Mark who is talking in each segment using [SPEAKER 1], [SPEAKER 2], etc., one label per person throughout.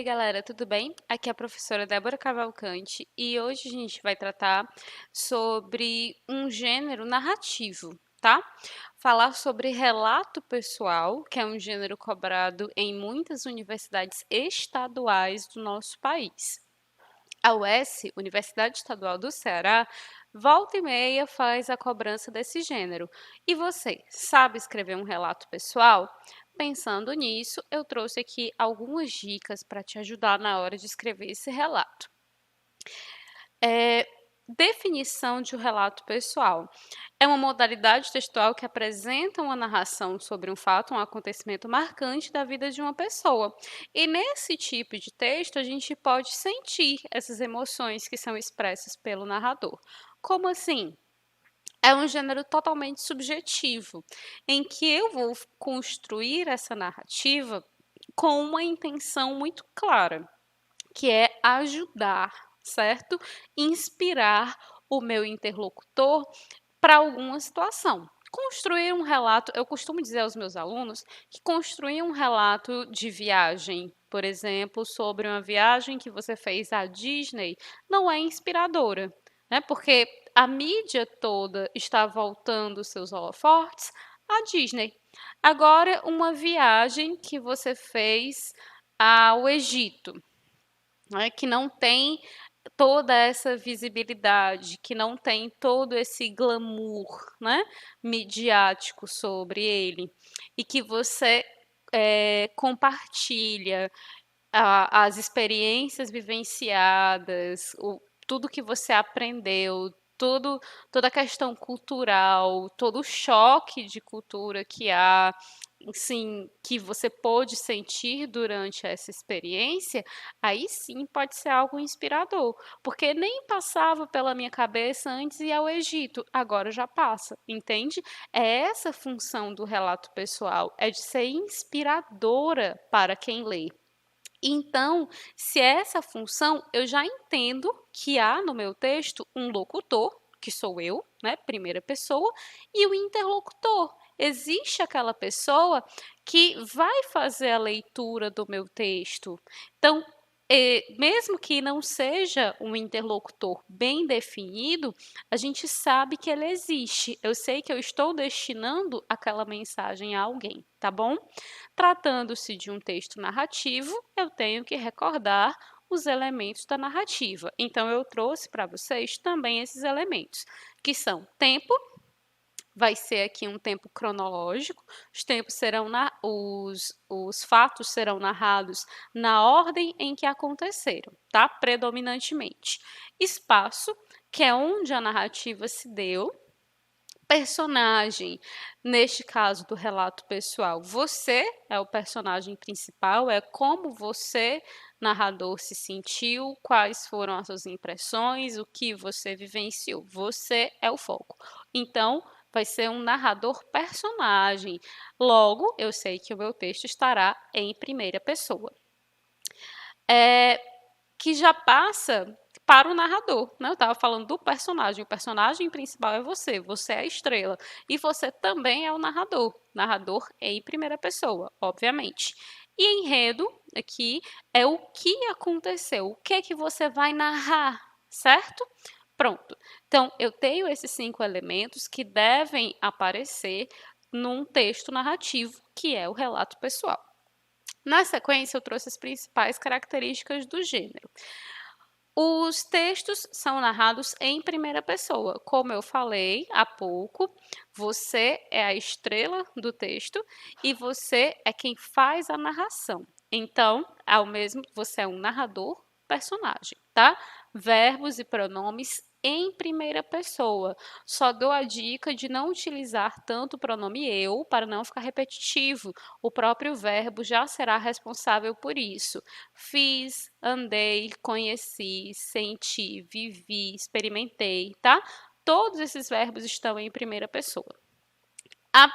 [SPEAKER 1] galera, tudo bem? Aqui é a professora Débora Cavalcante e hoje a gente vai tratar sobre um gênero narrativo, tá? Falar sobre relato pessoal, que é um gênero cobrado em muitas universidades estaduais do nosso país. A UES, Universidade Estadual do Ceará, volta e meia faz a cobrança desse gênero. E você, sabe escrever um relato pessoal? Pensando nisso, eu trouxe aqui algumas dicas para te ajudar na hora de escrever esse relato. Definição de um relato pessoal. É uma modalidade textual que apresenta uma narração sobre um fato, um acontecimento marcante da vida de uma pessoa. E nesse tipo de texto, a gente pode sentir essas emoções que são expressas pelo narrador. Como assim? É um gênero totalmente subjetivo, em que eu vou construir essa narrativa com uma intenção muito clara, que é ajudar, certo? Inspirar o meu interlocutor para alguma situação. Construir um relato, eu costumo dizer aos meus alunos que construir um relato de viagem, por exemplo, sobre uma viagem que você fez à Disney, não é inspiradora, né? Porque a mídia toda está voltando seus holofotes à Disney. Agora, uma viagem que você fez ao Egito, né, que não tem toda essa visibilidade, que não tem todo esse glamour, né, midiático sobre ele, e que você compartilha as experiências vivenciadas, tudo que você aprendeu, toda a questão cultural, todo o choque de cultura que há, sim, que você pôde sentir durante essa experiência, aí sim pode ser algo inspirador, porque nem passava pela minha cabeça antes ir ao Egito, agora já passa, entende? É essa função do relato pessoal, é de ser inspiradora para quem lê. Então, se é essa função, eu já entendo que há no meu texto um locutor, que sou eu, né, primeira pessoa, e o interlocutor. Existe aquela pessoa que vai fazer a leitura do meu texto. Então, mesmo que não seja um interlocutor bem definido, a gente sabe que ele existe. Eu sei que eu estou destinando aquela mensagem a alguém, tá bom? Tratando-se de um texto narrativo, eu tenho que recordar os elementos da narrativa. Então, eu trouxe para vocês também esses elementos, que são tempo, vai ser aqui um tempo cronológico, os tempos serão os fatos serão narrados na ordem em que aconteceram, tá? Predominantemente. Espaço, que é onde a narrativa se deu. Personagem, neste caso do relato pessoal, você é o personagem principal, é como você, narrador, se sentiu, quais foram as suas impressões, o que você vivenciou. Você é o foco. Então, vai ser um narrador personagem. Logo, eu sei que o meu texto estará em primeira pessoa. Que já passa para o narrador, né? Eu estava falando do personagem, o personagem principal é você é a estrela, e você também é o narrador em primeira pessoa, obviamente. E enredo aqui é o que aconteceu, o que é que você vai narrar, certo? Pronto. Então, eu tenho esses 5 elementos que devem aparecer num texto narrativo, que é o relato pessoal. Na sequência, eu trouxe as principais características do gênero. Os textos são narrados em primeira pessoa. Como eu falei há pouco, você é a estrela do texto e você é quem faz a narração. Então, ao mesmo, você é um narrador, personagem, tá? Verbos e pronomes em primeira pessoa. Só dou a dica de não utilizar tanto o pronome eu para não ficar repetitivo. O próprio verbo já será responsável por isso. Fiz, andei, conheci, senti, vivi, experimentei, tá? Todos esses verbos estão em primeira pessoa. A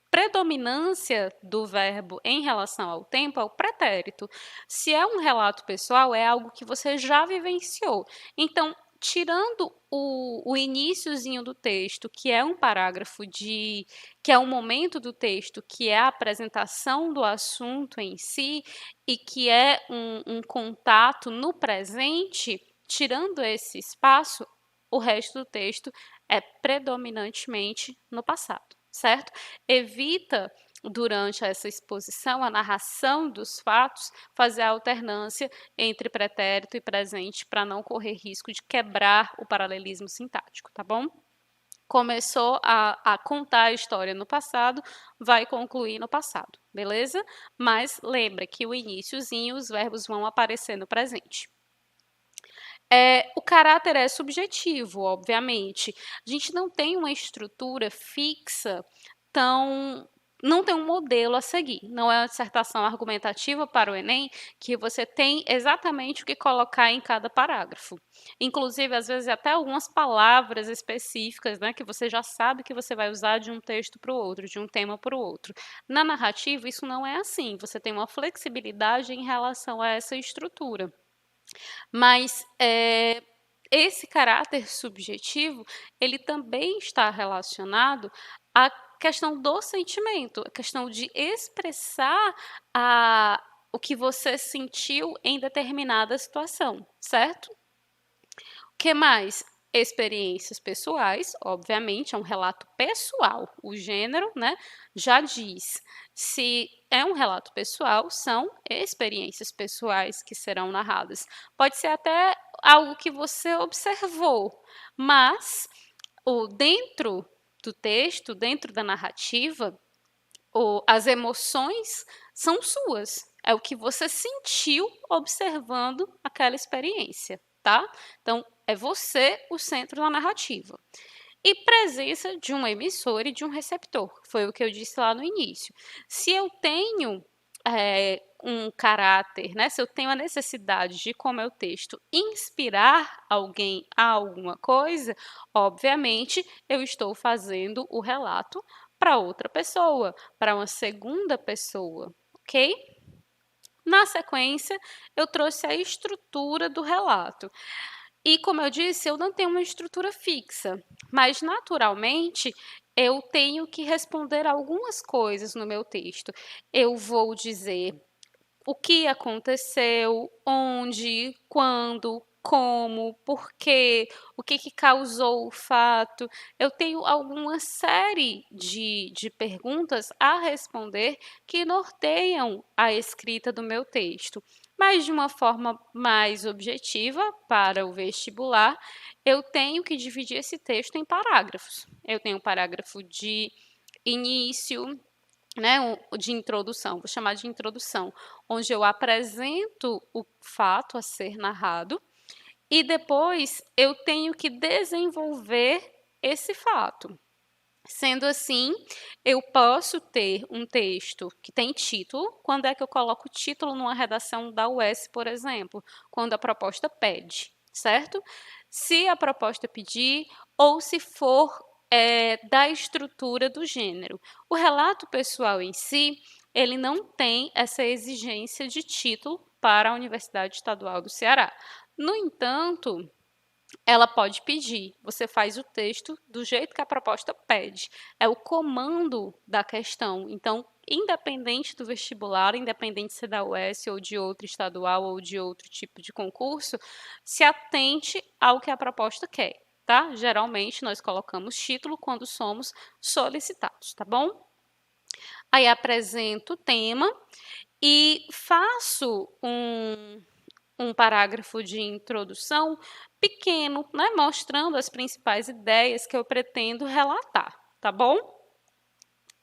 [SPEAKER 1] predominância do verbo em relação ao tempo é o pretérito. Se é um relato pessoal, é algo que você já vivenciou. Então, tirando o iniciozinho do texto, que é um parágrafo que é um momento do texto, que é a apresentação do assunto em si, e que é um contato no presente, tirando esse espaço, o resto do texto é predominantemente no passado, certo? Evita, durante essa exposição, a narração dos fatos, fazer a alternância entre pretérito e presente para não correr risco de quebrar o paralelismo sintático, tá bom? Começou a contar a história no passado, vai concluir no passado, beleza? Mas lembra que o iniciozinho, os verbos vão aparecer no presente. O caráter é subjetivo, obviamente. A gente não tem uma estrutura fixa tão. Não tem um modelo a seguir. Não é uma dissertação argumentativa para o Enem que você tem exatamente o que colocar em cada parágrafo. Inclusive, às vezes, até algumas palavras específicas, né, que você já sabe que você vai usar de um texto para o outro, de um tema para o outro. Na narrativa, isso não é assim. Você tem uma flexibilidade em relação a essa estrutura. Mas esse caráter subjetivo, ele também está relacionado à questão do sentimento, a questão de expressar o que você sentiu em determinada situação, certo? O que mais? Experiências pessoais, obviamente, é um relato pessoal. O gênero, né, já diz. Se é um relato pessoal, são experiências pessoais que serão narradas. Pode ser até algo que você observou, mas dentro do texto, dentro da narrativa, as emoções são suas. É o que você sentiu observando aquela experiência, tá? Então, é você o centro da narrativa. E presença de um emissor e de um receptor, foi o que eu disse lá no início. Se eu tenho um caráter, né? Se eu tenho a necessidade de, com o meu texto, inspirar alguém a alguma coisa, obviamente eu estou fazendo o relato para outra pessoa, para uma segunda pessoa, ok? Na sequência, eu trouxe a estrutura do relato. E, como eu disse, eu não tenho uma estrutura fixa, mas naturalmente eu tenho que responder algumas coisas no meu texto. Eu vou dizer o que aconteceu, onde, quando, como, por quê, o que causou o fato. Eu tenho alguma série de perguntas a responder que norteiam a escrita do meu texto. Mas de uma forma mais objetiva para o vestibular, eu tenho que dividir esse texto em parágrafos. Eu tenho um parágrafo de início, né, de introdução, vou chamar de introdução, onde eu apresento o fato a ser narrado e depois eu tenho que desenvolver esse fato. Sendo assim, eu posso ter um texto que tem título. Quando é que eu coloco título numa redação da UES, por exemplo? Quando a proposta pede, certo? Se a proposta pedir ou se for da estrutura do gênero. O relato pessoal em si, ele não tem essa exigência de título para a Universidade Estadual do Ceará. No entanto, ela pode pedir, você faz o texto do jeito que a proposta pede. É o comando da questão. Então, independente do vestibular, independente se é da UES ou de outro estadual ou de outro tipo de concurso, se atente ao que a proposta quer, tá? Geralmente, nós colocamos título quando somos solicitados, tá bom? Aí apresento o tema e faço um parágrafo de introdução pequeno, né, mostrando as principais ideias que eu pretendo relatar, tá bom?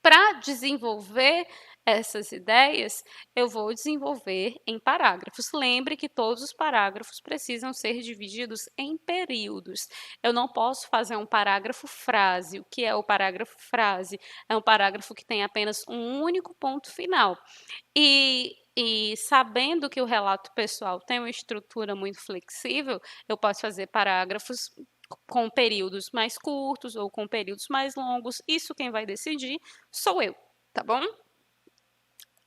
[SPEAKER 1] Para desenvolver essas ideias, eu vou desenvolver em parágrafos. Lembre que todos os parágrafos precisam ser divididos em períodos. Eu não posso fazer um parágrafo frase. O que é o parágrafo frase? É um parágrafo que tem apenas um único ponto final. E sabendo que o relato pessoal tem uma estrutura muito flexível, eu posso fazer parágrafos com períodos mais curtos ou com períodos mais longos. Isso quem vai decidir sou eu, tá bom?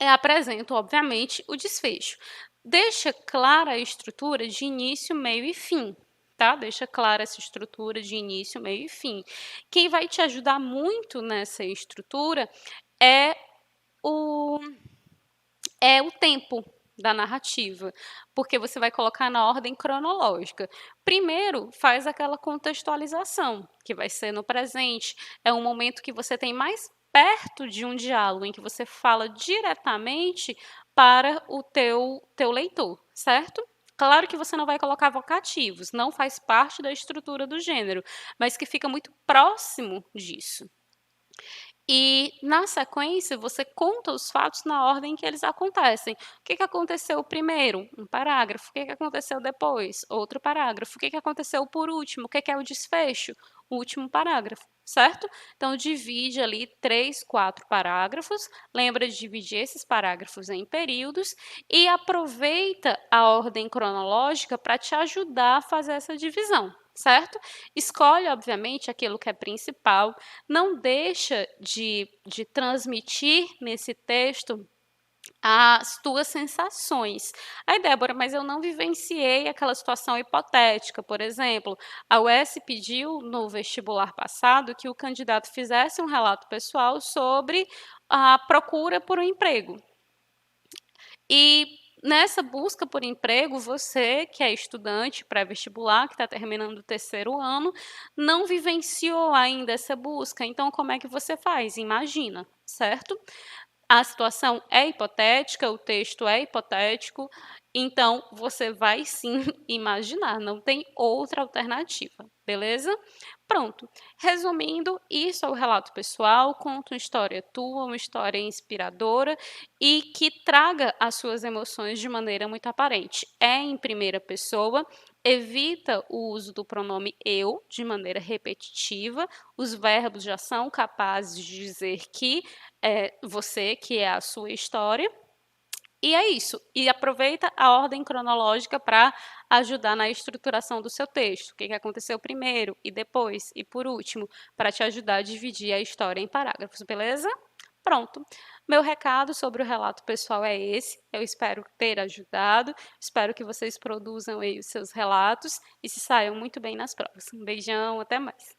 [SPEAKER 1] Apresento, obviamente, o desfecho. Deixa clara a estrutura de início, meio e fim, tá? Deixa clara essa estrutura de início, meio e fim. Quem vai te ajudar muito nessa estrutura é o o tempo da narrativa, porque você vai colocar na ordem cronológica. Primeiro, faz aquela contextualização, que vai ser no presente, é um momento que você tem mais perto de um diálogo, em que você fala diretamente para o teu leitor, certo? Claro que você não vai colocar vocativos, não faz parte da estrutura do gênero, mas que fica muito próximo disso. E, na sequência, você conta os fatos na ordem que eles acontecem. O que aconteceu primeiro? Um parágrafo. O que aconteceu depois? Outro parágrafo. O que aconteceu por último? O que é o desfecho? O último parágrafo, certo? Então, divide ali 3, 4 parágrafos. Lembra de dividir esses parágrafos em períodos e aproveita a ordem cronológica para te ajudar a fazer essa divisão, certo? Escolhe, obviamente, aquilo que é principal, não deixa de transmitir nesse texto as tuas sensações. Aí, Débora, mas eu não vivenciei aquela situação hipotética. Por exemplo, a UES pediu no vestibular passado que o candidato fizesse um relato pessoal sobre a procura por um emprego. E nessa busca por emprego, você que é estudante pré-vestibular, que está terminando o terceiro ano, não vivenciou ainda essa busca. Então, como é que você faz? Imagina, certo? A situação é hipotética, o texto é hipotético, então você vai sim imaginar, não tem outra alternativa, beleza? Pronto. Resumindo, isso é o relato pessoal, conta uma história tua, uma história inspiradora e que traga as suas emoções de maneira muito aparente. É em primeira pessoa, evita o uso do pronome eu de maneira repetitiva, os verbos já são capazes de dizer que é você, que é a sua história. E é isso. E aproveita a ordem cronológica para ajudar na estruturação do seu texto. O que aconteceu primeiro e depois e por último, para te ajudar a dividir a história em parágrafos, beleza? Pronto. Meu recado sobre o relato pessoal é esse. Eu espero ter ajudado. Espero que vocês produzam aí os seus relatos e se saiam muito bem nas provas. Um beijão, até mais.